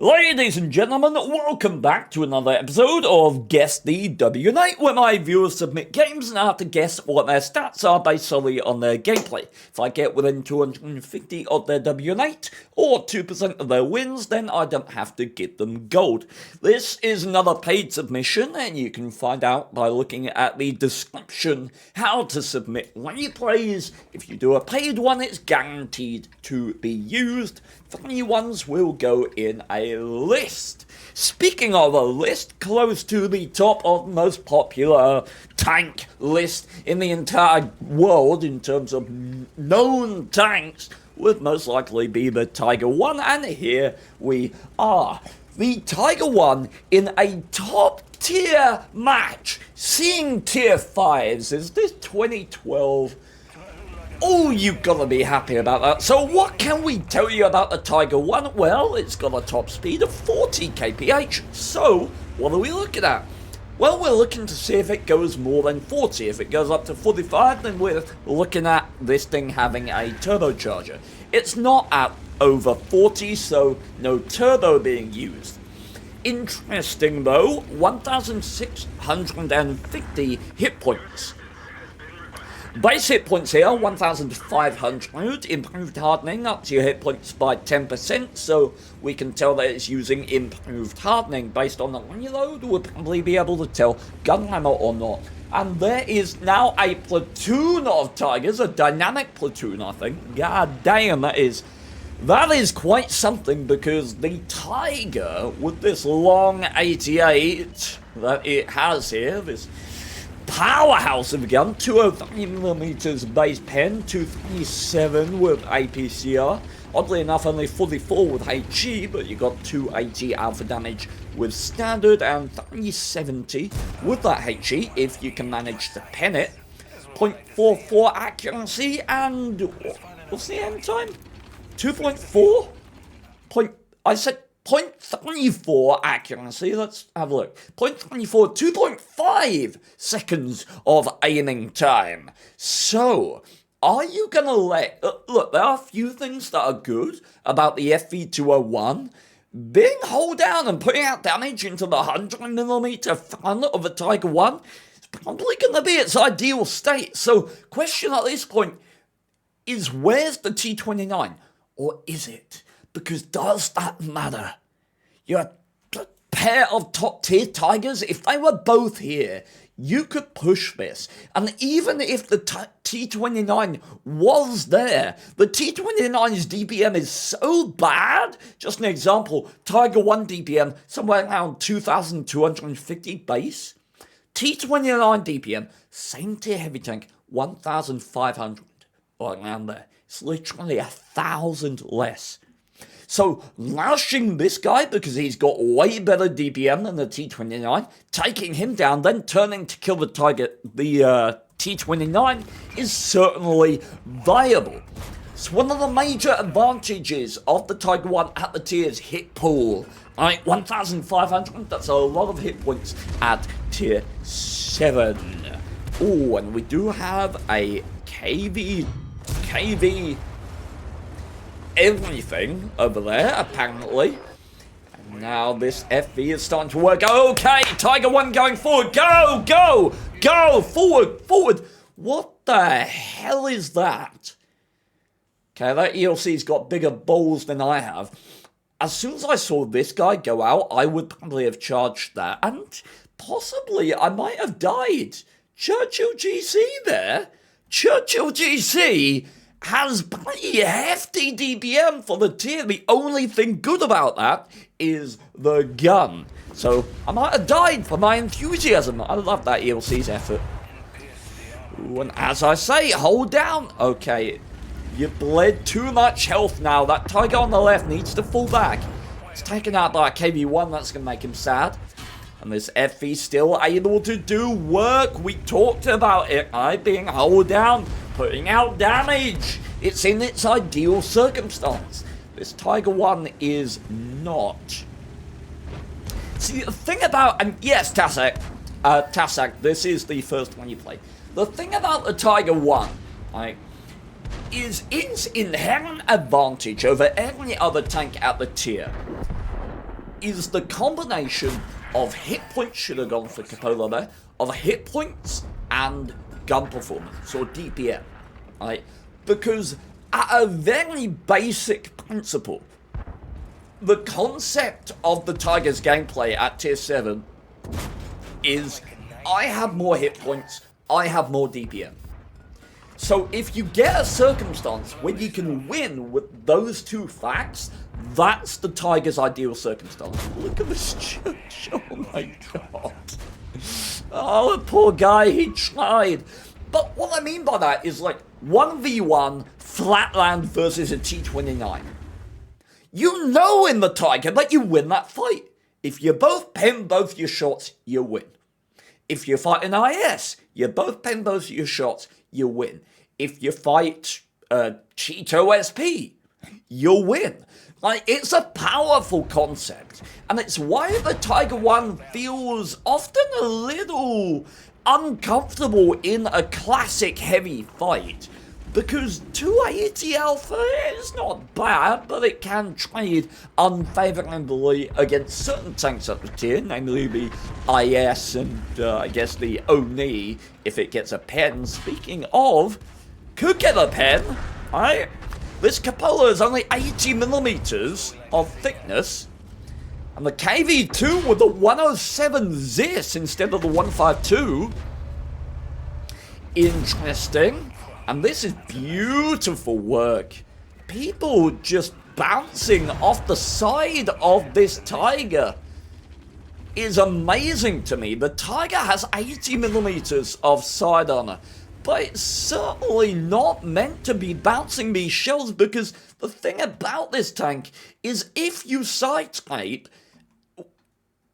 Ladies and gentlemen, welcome back to another episode of Guess the WN8, where my viewers submit games and I have to guess what their stats are based solely on their gameplay. If I get within 250 of their WN8 or 2% of their wins, then I don't have to give them gold. This is another paid submission, and you can find out by looking at the description how to submit replays. If you do a paid one, it's guaranteed to be used. Free ones will go in a list. Speaking of a list, close to the top of the most popular tank list in the entire world in terms of known tanks would most likely be the Tiger 1, and here we are. The Tiger 1 in a top tier match, seeing tier 5s. Is this 2012? Oh, you've got to be happy about that. So what can we tell you about the Tiger 1? Well, it's got a top speed of 40 kph. So, what are we looking at? Well, we're looking to see if it goes more than 40. If it goes up to 45, then we're looking at this thing having a turbocharger. It's not at over 40, so no turbo being used. Interesting though, 1,650 hit points. Base hit points here, 1,500, improved hardening, ups your hit points by 10%, so we can tell that it's using improved hardening. Based on the reload, we'll probably be able to tell gun hammer or not. And there is now a platoon of Tigers, a dynamic platoon, I think. God damn, that is quite something, because the Tiger, with this long 88 that it has here, this powerhouse of a gun, 203mm base pen, 237 with APCR. Oddly enough, only 44 with HE, but you got 280 alpha damage with standard and 370 with that HE if you can manage to pen it. 0.44 accuracy and what's the end time? 2.4? I said 0.34 accuracy, let's have a look. 0.34, 2.5 seconds of aiming time. So, are you gonna let... look, there are a few things that are good about the FV201. Being hold down and putting out damage into the 100mm front of a Tiger 1 is probably gonna be its ideal state. So, question at this point is, where's the T29? Or is it? Because does that matter? You're a pair of top tier Tigers. If they were both here, you could push this. And even if the T29 was there, the T29's DPM is so bad. Just an example, Tiger 1 DPM, somewhere around 2,250 base. T29 DPM, same tier heavy tank, 1,500, or around there. It's literally 1,000 less. So, lashing this guy because he's got way better DPM than the T29, taking him down, then turning to kill the T29 is certainly viable. It's one of the major advantages of the Tiger 1 at the tier's hit pool. Alright, 1,500, that's a lot of hit points at tier 7. Oh, and we do have a KV everything over there, apparently. And now this FV is starting to work. Okay, Tiger 1 going forward. Go, go, go, forward, forward. What the hell is that? Okay, that ELC's got bigger balls than I have. As soon as I saw this guy go out, I would probably have charged that. And possibly I might have died. Churchill GC there. Churchill GC has pretty hefty DPM for the tier. The only thing good about that is the gun. So I might have died for my enthusiasm. I love that ELC's effort. Ooh, and as I say, hold down. Okay, you bled too much health now. That Tiger on the left needs to fall back. It's taken out by a KV1. That's going to make him sad. And this FV still able to do work. We talked about it, being hold down, putting out damage. It's in its ideal circumstance. This Tiger 1 is not. See, the thing about, and yes, Tassak, this is the first one you play. The thing about the Tiger 1, is its inherent advantage over every other tank at the tier is the combination of hit points, should have gone for Capola there, of hit points and gun performance, or DPM, right? Because at a very basic principle, the concept of the Tiger's gameplay at tier 7 is I have more hit points, I have more DPM. So if you get a circumstance where you can win with those two facts, that's the Tiger's ideal circumstance. Look at this church, oh my god. Oh, the poor guy, he tried. But what I mean by that is like 1v1 flatland versus a T29. You know in the Tiger that you win that fight. If you both pin both your shots, you win. If you fight an IS, you both pin both your shots, you win. If you fight Cheeto SP, you'll win. Like, it's a powerful concept. And it's why the Tiger 1 feels often a little uncomfortable in a classic heavy fight. Because 280 alpha is not bad, but it can trade unfavorably against certain tanks up the tier, namely the IS and I guess the Oni, if it gets a pen. Speaking of, could get a pen, right? This Capola is only 80mm of thickness, and the KV2 with the 107 Zis instead of the 152. Interesting. And this is beautiful work. People just bouncing off the side of this Tiger is amazing to me. The Tiger has 80mm of side armor, but it's certainly not meant to be bouncing these shells, because the thing about this tank is if you side snipe,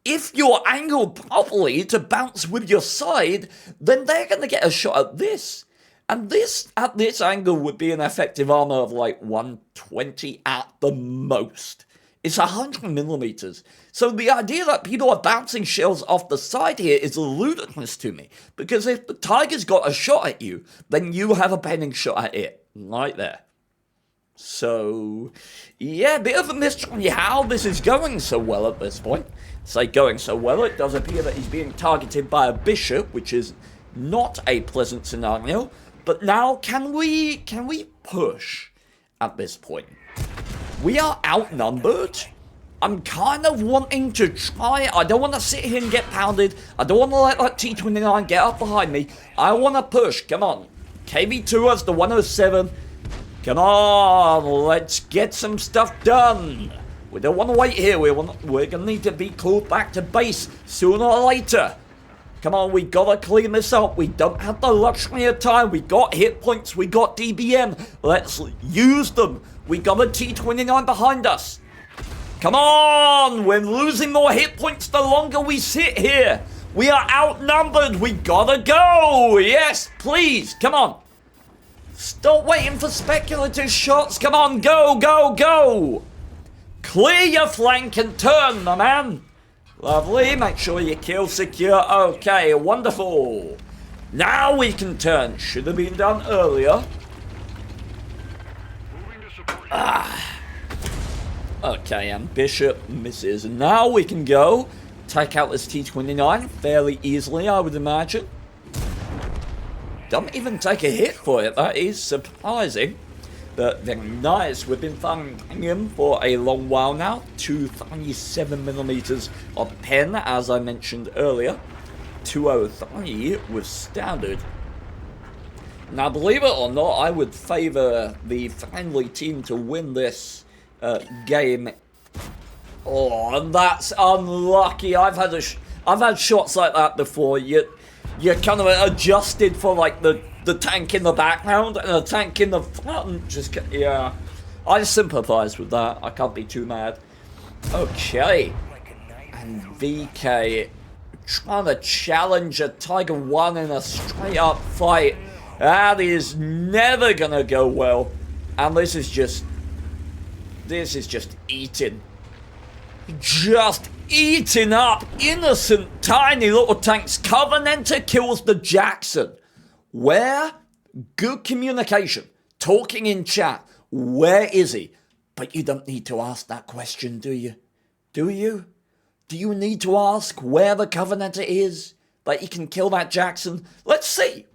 if you're angled properly to bounce with your side, then they're going to get a shot at this. And this, at this angle, would be an effective armor of like 120 at the most. It's 100mm. So the idea that people are bouncing shells off the side here is ludicrous to me. Because if the Tiger's got a shot at you, then you have a penning shot at it. Right there. So, yeah, a bit of a mystery how this is going so well at this point. Say going so well, it does appear that he's being targeted by a bishop, which is not a pleasant scenario. But now, can we push at this point? We are outnumbered. I'm kind of wanting to try. I don't want to sit here and get pounded. I don't want to let that T29 get up behind me. I want to push. Come on. KV2 has the 107. Come on. Let's get some stuff done. We don't want to wait here. We're going to need to be called back to base sooner or later. Come on, we gotta clean this up. We don't have the luxury of time. We got hit points, we got DBM. Let's use them. We got a T29 behind us. Come on, we're losing more hit points the longer we sit here. We are outnumbered. We gotta go. Yes, please, come on. Stop waiting for speculative shots. Come on, go, go, go. Clear your flank and turn, my man. Lovely, make sure you kill secure. Okay, wonderful. Now we can turn. Should have been done earlier. Okay, and Bishop misses. Now we can go take out this T29 fairly easily, I would imagine. Don't even take a hit for it. That is surprising. But very nice. We've been firing him for a long while now. 237mm of pen, as I mentioned earlier. 203 was standard. Now, believe it or not, I would favour the friendly team to win this game. Oh, that's unlucky. I've had shots like that before. You're kind of adjusted for like the tank in the background and a tank in the front. Just, yeah, I sympathise with that. I can't be too mad. Okay, and VK trying to challenge a Tiger 1 in a straight up fight. That is never gonna go well. And this is just eating. Just eating up innocent tiny little tanks. Covenanter kills the Jackson. Where? Good communication. Talking in chat. Where is he? But you don't need to ask that question, do you? Do you? Do you need to ask where the Covenanter is? That he can kill that Jackson? Let's see.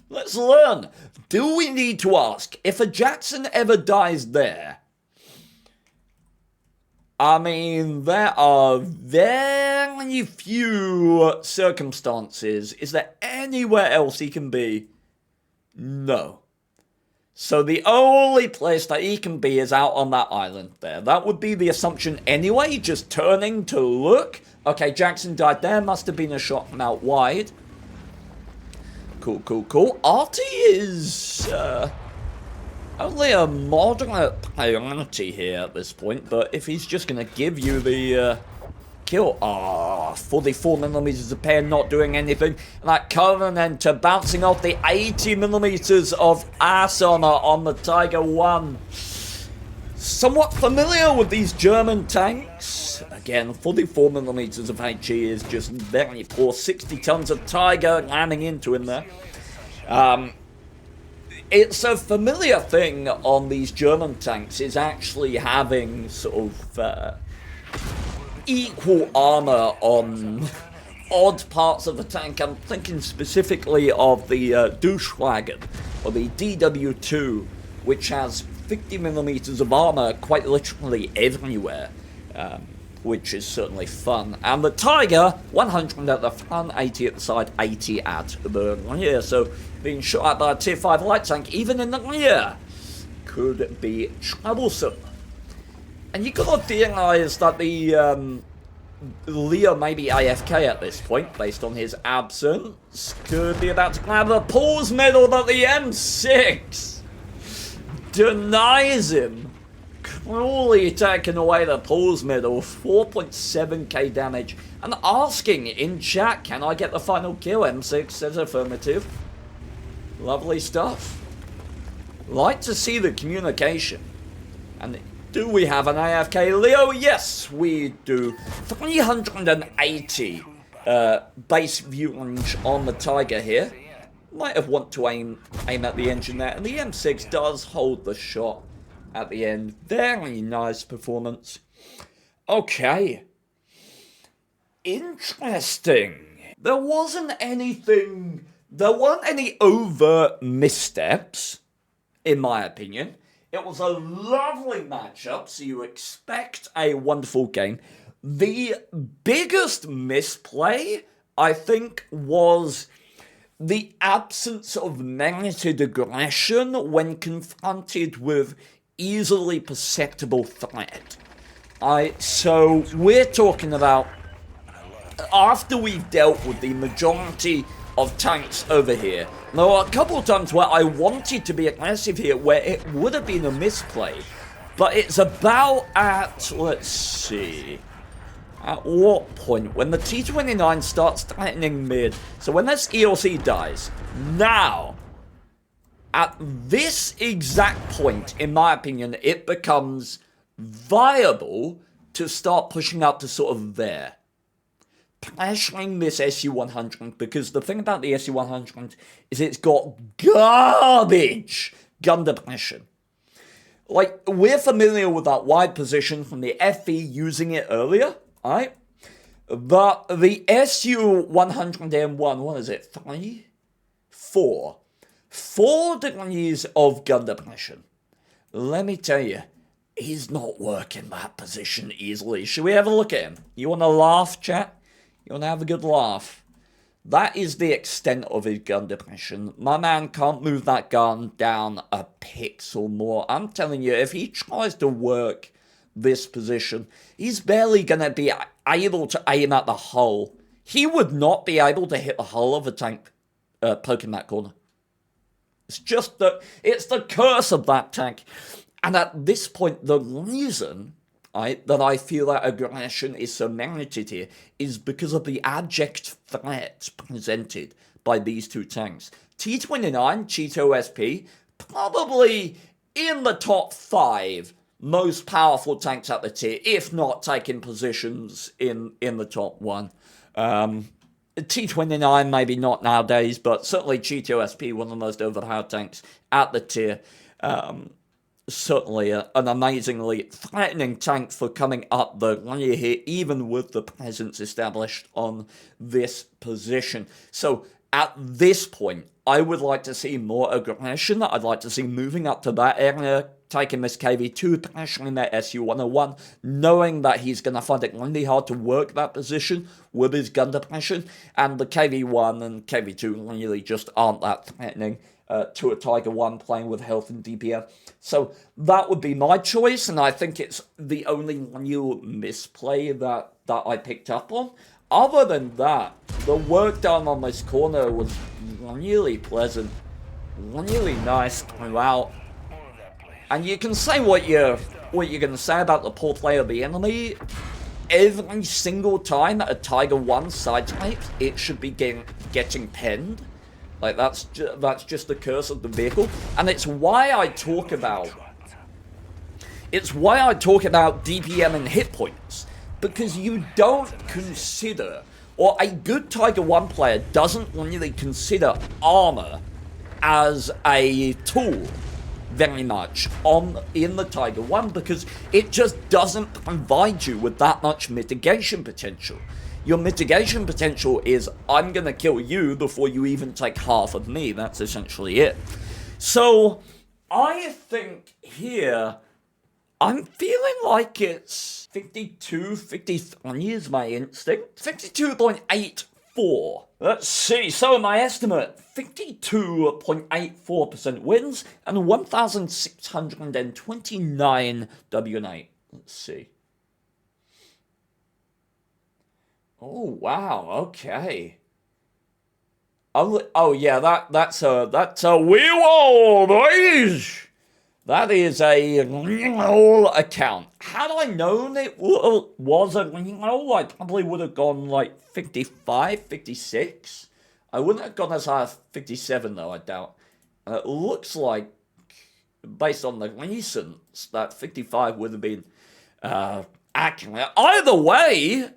Let's learn. Do we need to ask if a Jackson ever dies there? I mean, there are very few circumstances. Is there anywhere else he can be? No. So the only place that he can be is out on that island there. That would be the assumption anyway, just turning to look. Okay, Jackson died there. Must have been a shot from out wide. Cool, cool, cool. Artie is only a moderate priority here at this point, but if he's just going to give you the kill... 44mm of pair not doing anything. That Covenanter bouncing off the 80mm of ass armor on the Tiger 1. Somewhat familiar with these German tanks. Again, 44mm of HE is just very poor. 60 tons of Tiger landing into him there. It's a familiar thing on these German tanks is actually having sort of equal armor on odd parts of the tank. I'm thinking specifically of the Duschwagen, or the DW2, which has 50mm of armor quite literally everywhere, which is certainly fun. And the Tiger, 100 at the front, 80 at the side, 80 at the rear. So being shot at by a tier 5 light tank, even in the rear, could be troublesome. And you gotta theorize that the Leo may be AFK at this point, based on his absence. Could be about to grab the pause medal that the M6 denies him. Cruelly taking away the pause medal, 4.7k damage, and asking in chat, can I get the final kill? M6 says affirmative. Lovely stuff. Like to see the communication. And do we have an AFK Leo? Yes, we do. 380 base view range on the Tiger here. Might have want to aim at the engine there. And the M6 does hold the shot at the end. Very nice performance. Okay. Interesting. There weren't any overt missteps, in my opinion. It was a lovely matchup, so you expect a wonderful game. The biggest misplay, I think, was the absence of merited aggression when confronted with easily perceptible threat. So we're talking about after we've dealt with the majority of tanks over here. There were a couple of times where I wanted to be aggressive here, where it would have been a misplay. But it's about at, let's see, at what point? When the T-29 starts threatening mid. So when this ELC dies, now, at this exact point, in my opinion, it becomes viable to start pushing up to sort of there. Pressuring this SU-100, because the thing about the SU-100 is it's got garbage gun depression. Like, we're familiar with that wide position from the FE using it earlier, right? But the SU-100M1, what is it, 3? 4. 4 degrees of gun depression. Let me tell you, he's not working that position easily. Should we have a look at him? You want to laugh, chat? You want to have a good laugh? That is the extent of his gun depression. My man can't move that gun down a pixel more. I'm telling you, if he tries to work this position, he's barely going to be able to aim at the hull. He would not be able to hit the hull of a tank poking that corner. It's just it's the curse of that tank. And at this point, the reason that I feel that aggression is so merited here is because of the abject threat presented by these two tanks. T-29, Cheeto SP, probably in the top 5 most powerful tanks at the tier, if not taking positions in the top 1. T-29 maybe not nowadays, but certainly Cheeto SP, one of the most overpowered tanks at the tier. certainly an amazingly threatening tank for coming up the rear here, even with the presence established on this position. So at this point, I would like to see more aggression. I'd like to see moving up to that area, taking this KV2, pressuring that SU-101, knowing that he's going to find it really hard to work that position with his gun depression, and the KV1 and KV2 really just aren't that threatening to a Tiger 1 playing with health and DPM. So that would be my choice, and I think it's the only new misplay that I picked up on. Other than that, the work done on this corner was really pleasant, really nice throughout. And you can say what you're going to say about the poor play of the enemy. Every single time a Tiger 1 side types, it should be getting penned. Like, that's just the curse of the vehicle. And it's why I talk about DPM and hit points. Because you don't consider, or a good Tiger 1 player doesn't really consider armor as a tool very much in the Tiger 1, because it just doesn't provide you with that much mitigation potential. Your mitigation potential is, I'm going to kill you before you even take half of me. That's essentially it. So, I think here, I'm feeling like it's 52, 53 is my instinct. 52.84. Let's see. So, my estimate, 52.84% wins and 1,629 WN8. Let's see. Oh, wow, okay. Oh yeah, that's a wee-wall, boys! That is a real account. Had I known it was a real, I probably would have gone like 55, 56. I wouldn't have gone as high as 57 though, I doubt. It looks like, based on the recents, that 55 would have been accurate. Either way,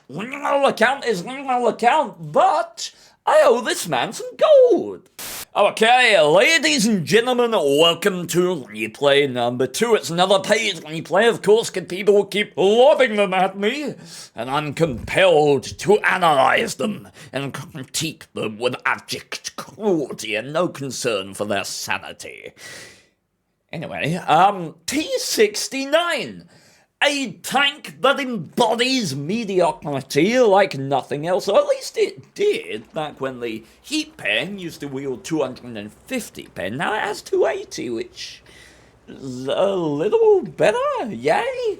real account is real account, but I owe this man some gold. Okay, ladies and gentlemen, welcome to replay number 2. It's another paid replay, of course, because people keep lobbing them at me, and I'm compelled to analyze them and critique them with abject cruelty and no concern for their sanity. Anyway, T69. A tank that embodies mediocrity like nothing else, or at least it did back when the heat pen used to wield 250 pen. Now it has 280, which is a little better, yay!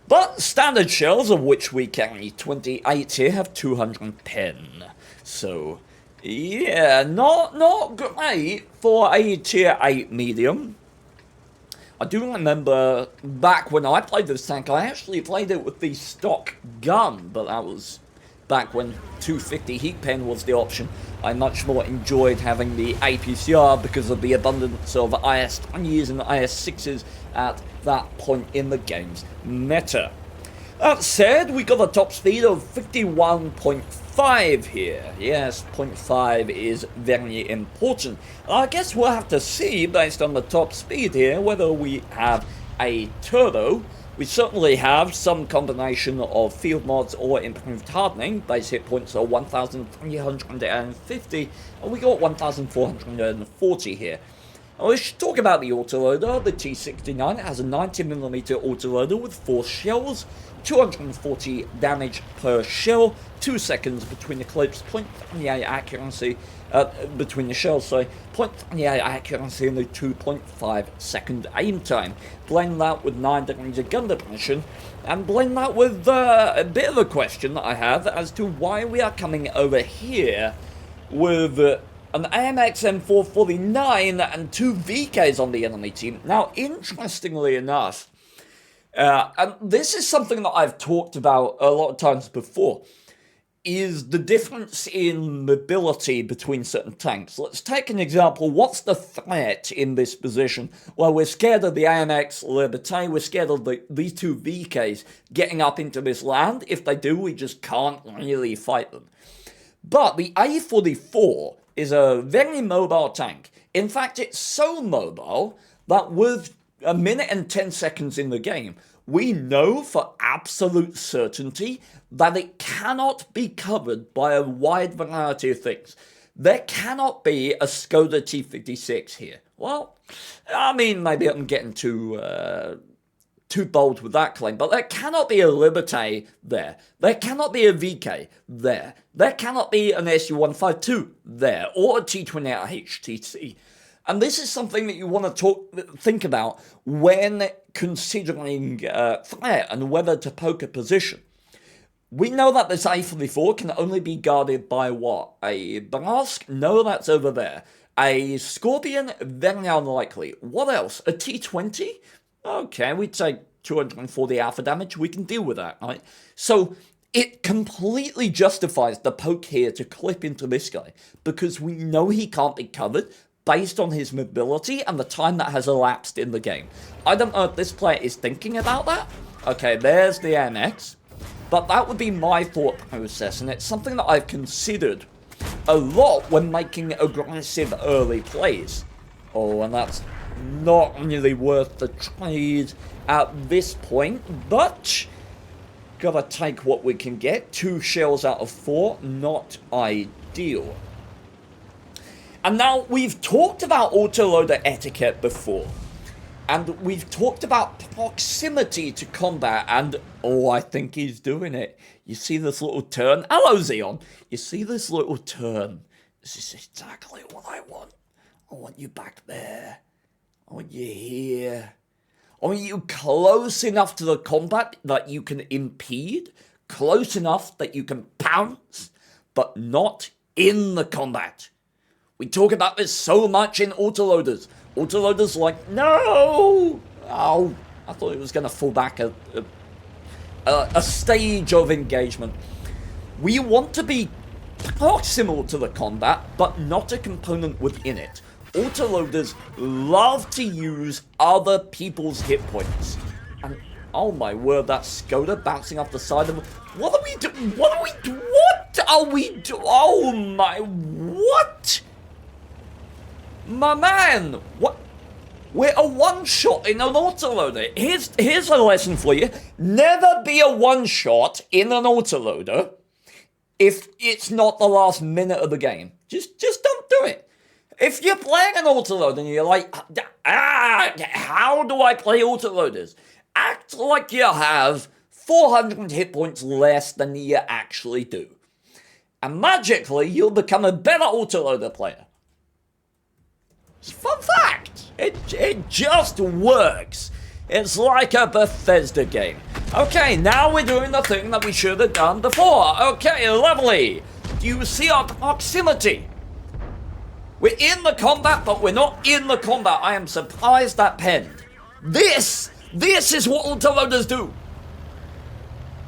But standard shells, of which we carry 28 here, have 200 pen. So, yeah, not great for a tier 8 medium. I do remember back when I played this tank, I actually played it with the stock gun, but that was back when 250 heat pen was the option. I much more enjoyed having the APCR because of the abundance of IS-20s and IS-6s at that point in the game's meta. That said, we got a top speed of 51.5 here. Yes, 0.5 is very important. I guess we'll have to see, based on the top speed here, whether we have a turbo. We certainly have some combination of field mods or improved hardening. Base hit points are 1,350, and we got 1,440 here. Now, we should talk about the autoloader. The T69 has a 90mm autoloader with 4 shells, 240 damage per shell, 2 seconds between the clips, 0.38 accuracy between the shells, sorry, 0.38 accuracy and a 2.5 second aim time. Blend that with 9 degrees of gun depression, and blend that with a bit of a question that I have as to why we are coming over here with an AMX M449 and 2 VKs on the enemy team. Now, interestingly enough, and this is something that I've talked about a lot of times before, is the difference in mobility between certain tanks. Let's take an example. What's the threat in this position? Well, we're scared of the AMX Liberté, we're scared of these 2 VKs getting up into this land. If they do, we just can't really fight them. But the A44 is a very mobile tank. In fact, it's so mobile that with a minute and 10 seconds in the game, we know for absolute certainty that it cannot be covered by a wide variety of things. There cannot be a Skoda T56 here. Well, I mean, maybe I'm getting too bold with that claim, but there cannot be a Liberté there. There cannot be a VK there. There cannot be an SU152 there, or a T28 HTC. And this is something that you want to think about when considering threat and whether to poke a position. We know that this A44 can only be guarded by what? A Brask? No, that's over there. A Scorpion? Very unlikely. What else? A T20? Okay, we'd take 240 alpha damage. We can deal with that, right? So it completely justifies the poke here to clip into this guy because we know he can't be covered based on his mobility and the time that has elapsed in the game. I don't know if this player is thinking about that. Okay, there's the MX. But that would be my thought process, and it's something that I've considered a lot when making aggressive early plays. Oh, and that's not really worth the trade at this point, but gotta take what we can get. 2 shells out of 4, not ideal. And now, we've talked about autoloader etiquette before. And we've talked about proximity to combat, and oh, I think he's doing it. You see this little turn? Hello, Xeon. You see this little turn? This is exactly what I want. I want you back there. I want you here. I want you close enough to the combat that you can impede, close enough that you can pounce, but not in the combat. We talk about this so much in autoloaders. Autoloaders like, no! Oh, I thought it was going to fall back a stage of engagement. We want to be proximal to the combat, but not a component within it. Autoloaders love to use other people's hit points. And, oh my word, that Skoda bouncing off the side of... What are we doing? What are we doing? What are we doing? Oh my... What? My man, what? We're a one-shot in an autoloader. Here's a lesson for you. Never be a one-shot in an autoloader if it's not the last minute of the game. Just don't do it. If you're playing an autoloader and you're like, how do I play autoloaders? Act like you have 400 hit points less than you actually do. And magically, you'll become a better autoloader player. Fun fact, it just works. It's like a Bethesda game. Okay, now we're doing the thing that we should have done before. Okay, lovely. Do you see our proximity? We're in the combat, but we're not in the combat. I am surprised that penned. This is what autoloaders do.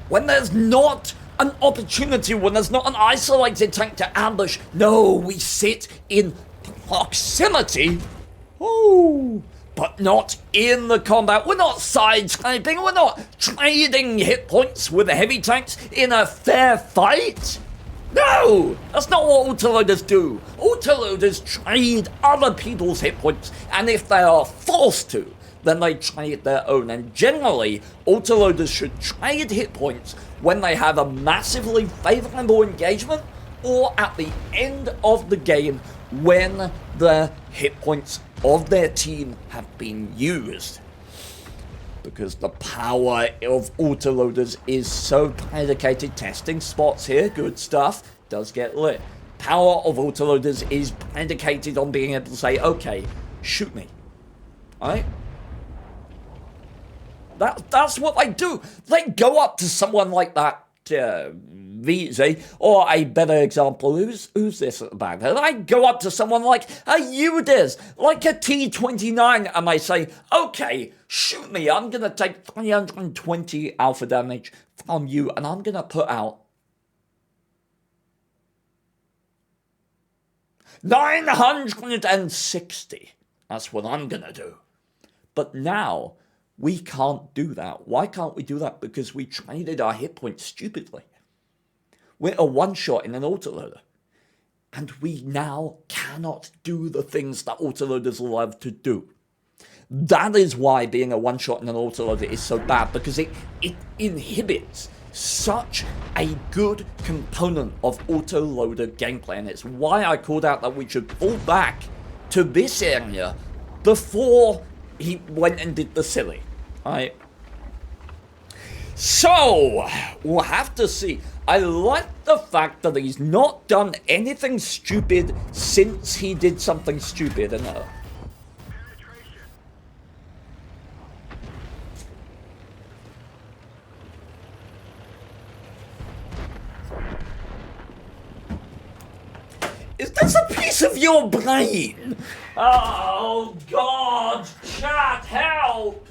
When there's not an opportunity, when there's not an isolated tank to ambush, no, we sit in proximity, but not in the combat. We're not side-sniping, we're not trading hit points with the heavy tanks in a fair fight. No, that's not what autoloaders do. Autoloaders trade other people's hit points, and if they are forced to, then they trade their own. And generally, autoloaders should trade hit points when they have a massively favorable engagement or at the end of the game when the hit points of their team have been used. Because the power of autoloaders is so predicated. Testing spots here, good stuff, does get lit. Power of autoloaders is predicated on being able to say, okay, shoot me. Alright? That's what they do. They go up to someone like that, VZ, or a better example, who's this at the back there? I go up to someone like a Udez, like a T29, and they say, okay, shoot me, I'm going to take 320 alpha damage from you, and I'm going to put out 960. That's what I'm going to do. But now, we can't do that. Why can't we do that? Because we traded our hit points stupidly. We're a one-shot in an autoloader. And we now cannot do the things that autoloaders love to do. That is why being a one-shot and an autoloader is so bad, because it inhibits such a good component of autoloader gameplay, and it's why I called out that we should fall back to this area before he went and did the silly. Alright. So, we'll have to see. I like the fact that he's not done anything stupid since he did something stupid, and is this a piece of your brain? Oh, God, chat, help!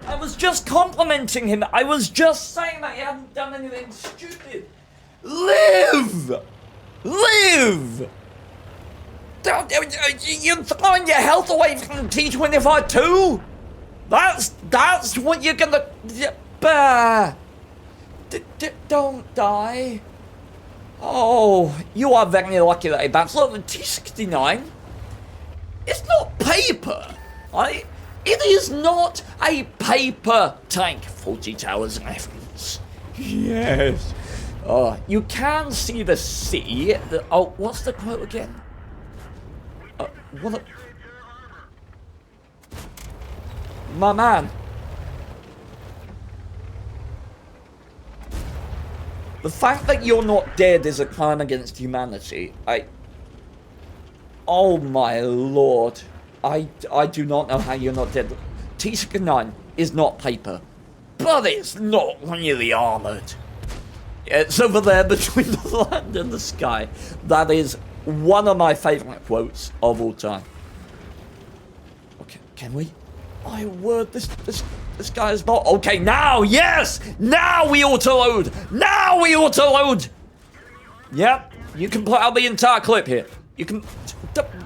I was just complimenting him. I was just saying that he hadn't done anything stupid. Live! Live! You're throwing your health away from T25 too? That's what you're gonna... Don't die. Oh, you are very lucky that he bounced. Look, the T69, it's not paper, right? It is not a paper tank. 40 towers reference. Yes. Oh, you can see the sea. Oh, what's the quote again? What? My man. The fact that you're not dead is a crime against humanity. Oh my lord. I do not know how you're not dead. T69 is not paper, but it's not really armoured. It's over there between the land and the sky. That is one of my favourite quotes of all time. Okay, can we? My word, this guy is not... Okay, now, yes! Now we autoload! Now we autoload! Yep, you can put out the entire clip here. You can...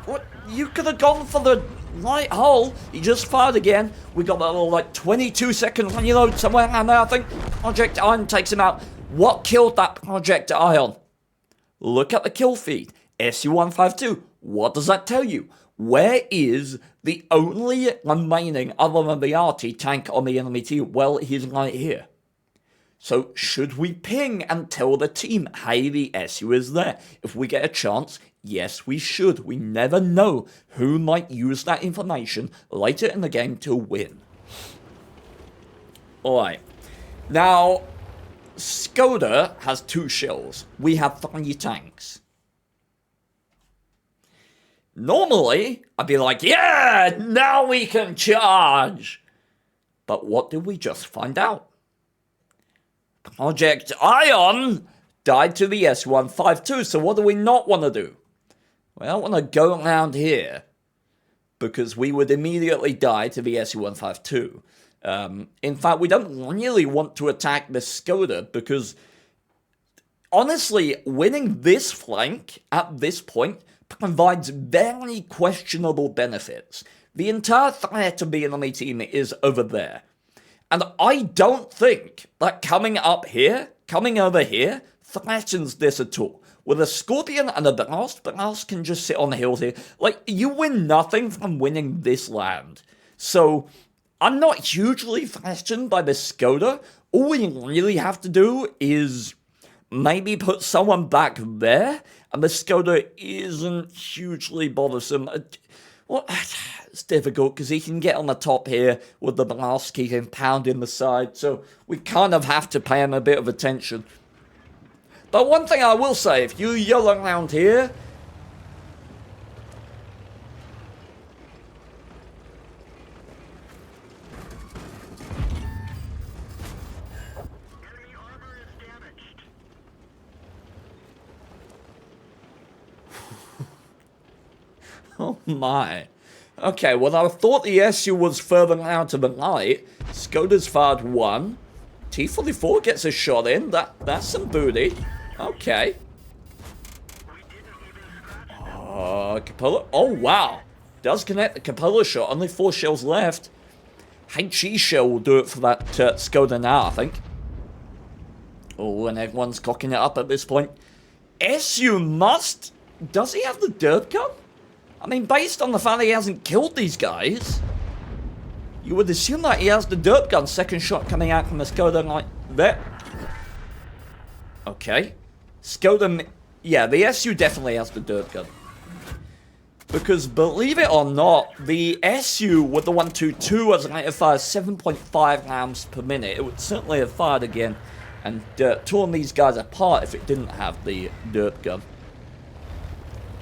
What? You could have gone for the right hole. He just fired again. We got that little, like, 22-second reload somewhere around there, I think. Project Ion takes him out. What killed that Project Ion? Look at the kill feed. SU-152. What does that tell you? Where is the only remaining, other than the RT, tank on the enemy team? Well, he's right here. So, should we ping and tell the team, hey, the SU is there? If we get a chance, yes, we should. We never know who might use that information later in the game to win. Alright. Now, Skoda has 2 shells. We have 3 tanks. Normally, I'd be like, yeah, now we can charge. But what did we just find out? Project Ion died to the S152, so what do we not want to do? We don't want to go around here, because we would immediately die to the SU-152. In fact, we don't really want to attack the Skoda, because honestly, winning this flank at this point provides very questionable benefits. The entire threat of the enemy team is over there. And I don't think that coming over here, threatens this at all. With a Scorpion and a Blast can just sit on the hills here. Like, you win nothing from winning this land. So, I'm not hugely threatened by the Skoda. All we really have to do is maybe put someone back there, and the Skoda isn't hugely bothersome. Well, it's difficult, because he can get on the top here with the Blast, he can pound in the side, so we kind of have to pay him a bit of attention. But one thing I will say, if you yell around here, oh my. Okay, well, I thought the SU was further out to the right. Skoda's fired 1. T-44 gets a shot in. That's some booty. Okay. Capola. Oh, wow. Does connect the Capola shot. Only 4 shells left. HE shell will do it for that Skoda now, I think. Oh, and everyone's cocking it up at this point. SU must... Does he have the dirt gun? I mean, based on the fact that he hasn't killed these guys, You would assume that he has the derp gun. Second shot coming out from the Skoda like that. Okay. Skoda, yeah, the SU definitely has the derp gun. Because believe it or not, the SU with the 122 was going to fire 7.5 rounds per minute. It would certainly have fired again and torn these guys apart if it didn't have the derp gun.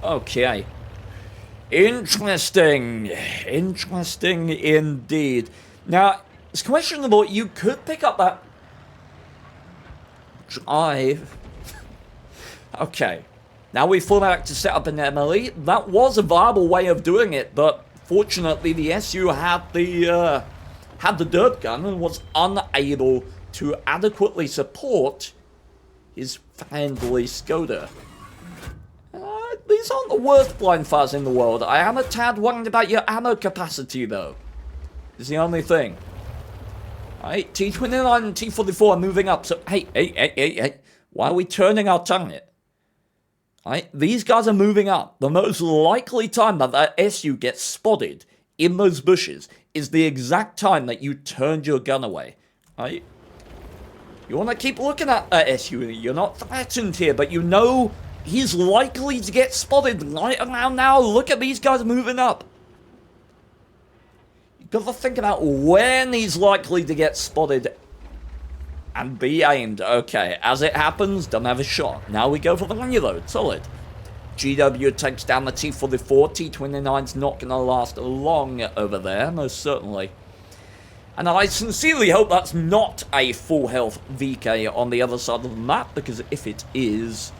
Okay. Interesting. Interesting indeed. Now, it's questionable. You could pick up that drive. Okay. Now we fall back to set up an MLE. That was a viable way of doing it, but fortunately the SU had the derp gun and was unable to adequately support his friendly Skoda. These aren't the worst blind fires in the world. I am a tad worried about your ammo capacity, though. Is the only thing. Alright, T29 and T44 are moving up, so hey. Why are we turning our turret? Alright, these guys are moving up. The most likely time that that SU gets spotted in those bushes is the exact time that you turned your gun away. Alright? You want to keep looking at that SU. You're not threatened here, but you know he's likely to get spotted right around now. Look at these guys moving up. You've got to think about when he's likely to get spotted and be aimed. Okay, as it happens, don't have a shot. Now we go for the reload. Solid. GW takes down the T44. T29's not going to last long over there, most certainly. And I sincerely hope that's not a full health VK on the other side of the map, because if it is,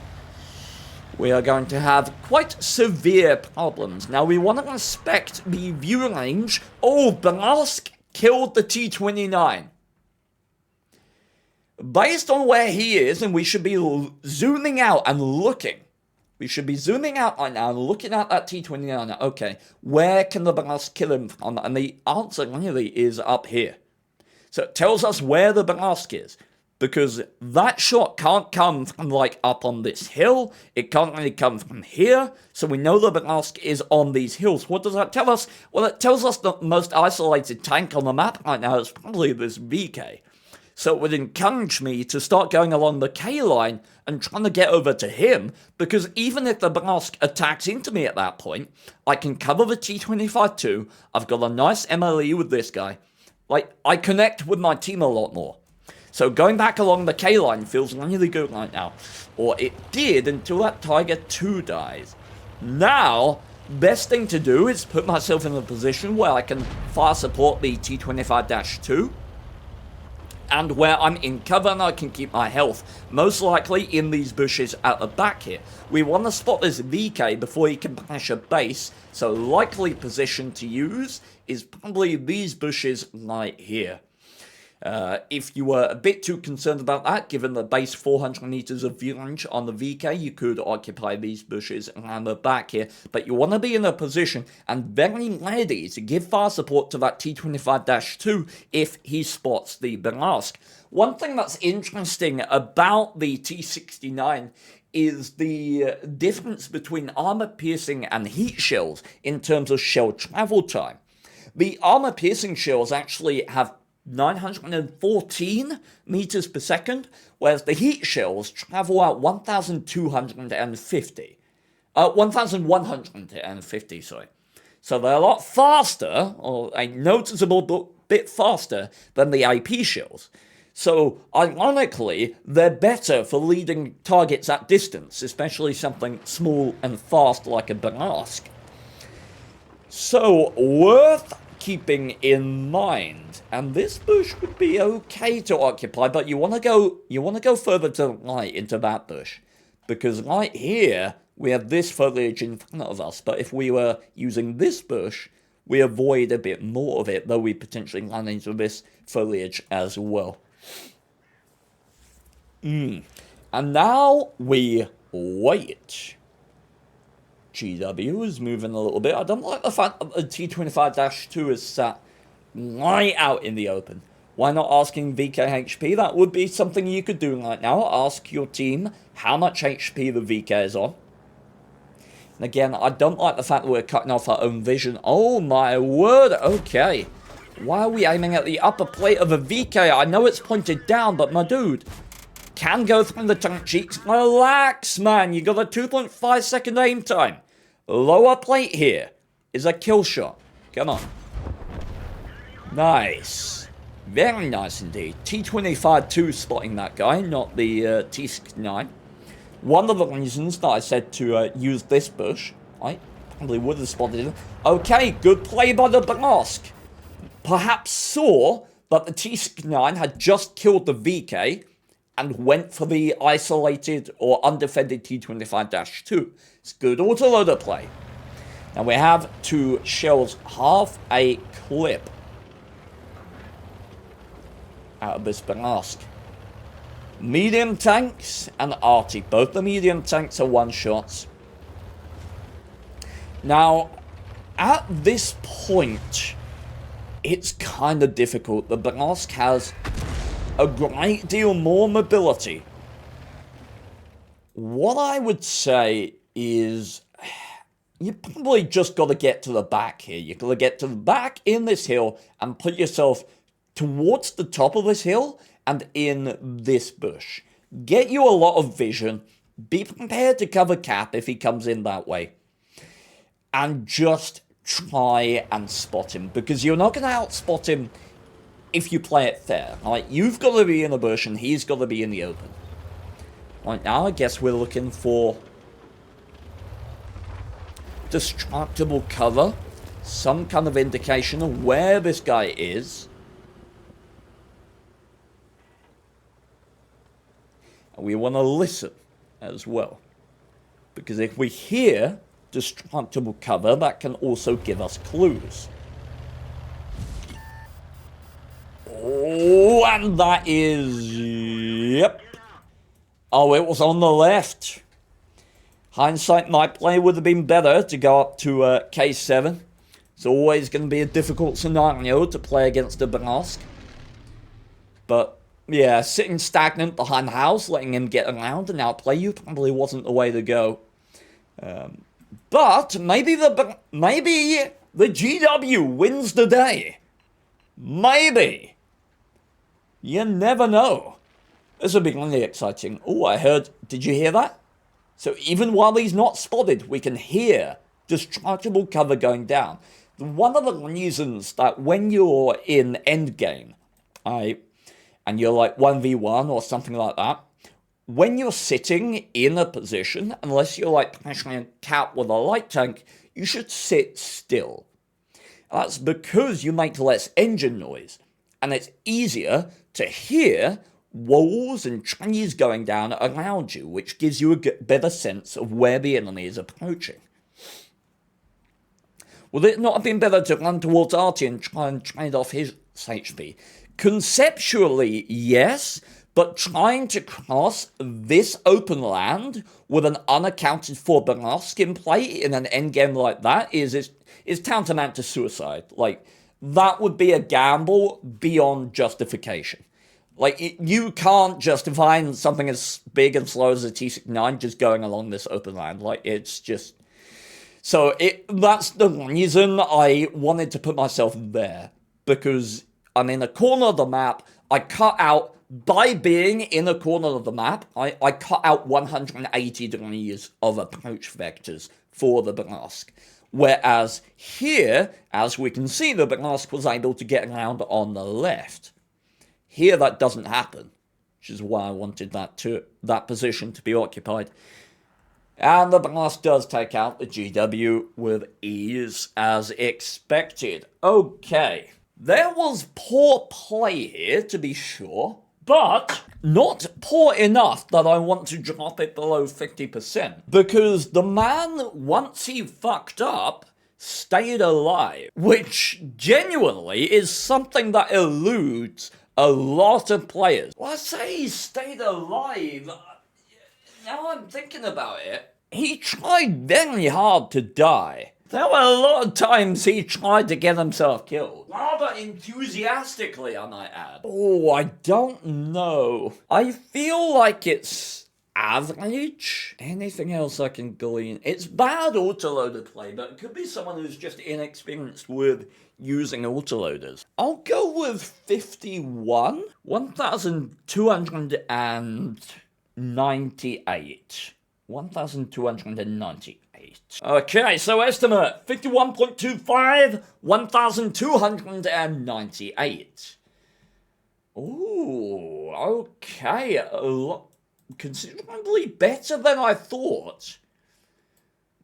we are going to have quite severe problems. Now, we want to respect the view range. Oh, Blask killed the T29. Based on where he is, and we should be zooming out and looking. We should be zooming out right now and looking at that T29. Okay, where can the Blask kill him from? And the answer really is up here. So it tells us where the Blask is. Because that shot can't come from, like, up on this hill. It can't really come from here. So we know the Blask is on these hills. What does that tell us? Well, it tells us the most isolated tank on the map right now is probably this VK. So it would encourage me to start going along the K line and trying to get over to him. Because even if the Blask attacks into me at that point, I can cover the T25 too. I've got a nice MLE with this guy. Like, I connect with my team a lot more. So going back along the K line feels really good right now. Or it did until that Tiger 2 dies. Now, best thing to do is put myself in a position where I can fire support the T25-2. And where I'm in cover and I can keep my health. Most likely in these bushes at the back here. We want to spot this VK before he can bash a base. So likely position to use is probably these bushes right here. If you were a bit too concerned about that, given the base 400 meters of view range on the VK, you could occupy these bushes around the back here. But you want to be in a position and very ready to give fire support to that T25-2 if he spots the Blask. One thing that's interesting about the T69 is the difference between armor-piercing and heat shells in terms of shell travel time. The armor-piercing shells actually have 914 meters per second, whereas the heat shells travel at 1,150, sorry. So they're a lot faster, or a noticeable bit faster than the AP shells. So, ironically, they're better for leading targets at distance, especially something small and fast like a Blask. So, worth keeping in mind, and this bush would be okay to occupy, but you want to go further to the right into that bush, because right here we have this foliage in front of us. But if we were using this bush, we avoid a bit more of it, though we potentially run into this foliage as well. And now we wait. GW is moving a little bit. I don't like the fact that the T25-2 is sat right out in the open. Why not asking VK HP? That would be something you could do right now. Ask your team how much HP the VK is on. And again, I don't like the fact that we're cutting off our own vision. Oh my word, okay. Why are we aiming at the upper plate of a VK? I know it's pointed down, but my dude can go through the tank cheeks. Relax, man. You got a 2.5 second aim time. Lower plate here is a kill shot. Come on. Nice. Very nice indeed. T25-2 spotting that guy, not the T69. One of the reasons that I said to use this bush, I probably would have spotted him. Okay, good play by the Blast. Perhaps saw that the T69 had just killed the VK and went for the isolated or undefended T25-2. It's good autoloader play. Now we have 2 shells, half a clip out of this Blast. Medium tanks and arty. Both the medium tanks are one-shots. Now, at this point, it's kind of difficult. The Blast has a great deal more mobility. What I would say is you probably just got to get to the back here. You've got to get to the back in this hill and put yourself towards the top of this hill and in this bush. Get you a lot of vision. Be prepared to cover Cap if he comes in that way. And just try and spot him, because you're not going to outspot him if you play it fair. Right? You've got to be in the bush and he's got to be in the open. Right now, I guess we're looking for destructible cover. Some kind of indication of where this guy is. And we want to listen as well. Because if we hear destructible cover, that can also give us clues. Oh, and that is... Yep. Oh, it was on the left. Hindsight, my play would have been better to go up to K7. It's always going to be a difficult scenario to play against a Banask. But, yeah, sitting stagnant behind the house, letting him get around and outplay you probably wasn't the way to go. But maybe the GW wins the day. Maybe. You never know. This will be really exciting. Oh, I heard... Did you hear that? So even while he's not spotted, we can hear destructible cover going down. One of the reasons that when you're in endgame, and you're like 1v1 or something like that, when you're sitting in a position, unless you're like potentially a Cap with a light tank, you should sit still. That's because you make less engine noise, and it's easier to hear walls and trees going down around you, which gives you a better sense of where the enemy is approaching. Would it not have been better to run towards Artie and try and trade off his HP? Conceptually, yes, but trying to cross this open land with an unaccounted for Banask in play in an endgame like that is tantamount to suicide. Like, that would be a gamble beyond justification. Like, you can't justify something as big and slow as a T69 just going along this open land. Like, it's just... So, that's the reason I wanted to put myself there. Because I'm in a corner of the map. I cut out, by being in a corner of the map, I cut out 180 degrees of approach vectors for the Banask. Whereas here, as we can see, the Banask was able to get around on the left. Here that doesn't happen, which is why I wanted that position to be occupied. And the Banask does take out the GW with ease, as expected. Okay, there was poor play here, to be sure, but not poor enough that I want to drop it below 50%. Because the man, once he fucked up, stayed alive, which genuinely is something that eludes a lot of players. Well, I say he stayed alive. Now I'm thinking about it. He tried very hard to die. There were a lot of times he tried to get himself killed. Rather enthusiastically, I might add. Oh, I don't know. I feel like it's average. Anything else I can glean? It's bad autoloader play, but it could be someone who's just inexperienced with using autoloaders. I'll go with 51. 1,298. 1,298. Okay, so estimate 51.25, 1,298. Ooh, okay, a lot, considerably better than I thought.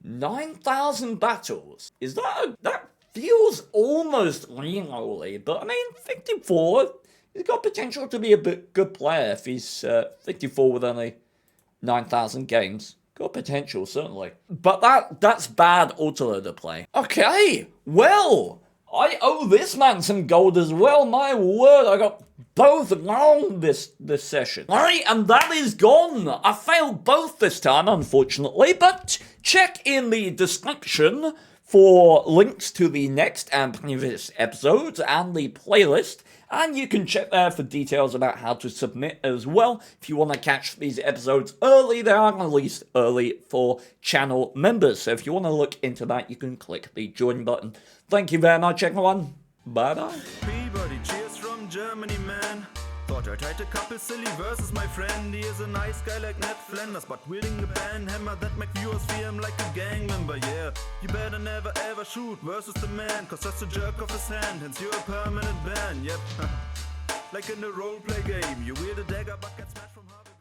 9,000 battles. Is that feels almost lowly, but I mean, 54, he's got potential to be a good player if he's 54 with only 9,000 games. Got potential, certainly. But that's bad autoloader play. Okay, well, I owe this man some gold as well. My word, I got both wrong this session. Alright, and that is gone. I failed both this time, unfortunately, but check in the description for links to the next and previous episodes and the playlist. And you can check there for details about how to submit as well. If you want to catch these episodes early, they are released early for channel members. So if you want to look into that, you can click the join button. Thank you very much, everyone. Bye-bye. Peabody, cheers from Germany, man. Thought I'd hide a couple silly verses, my friend. He is a nice guy like Ned Flanders, but wielding a band hammer that make viewers feel him like a gang member, yeah. You better never ever shoot versus the man, cause that's a jerk of his hand, hence you're a permanent ban, yep. Like in a roleplay game, you wield a dagger but get smashed from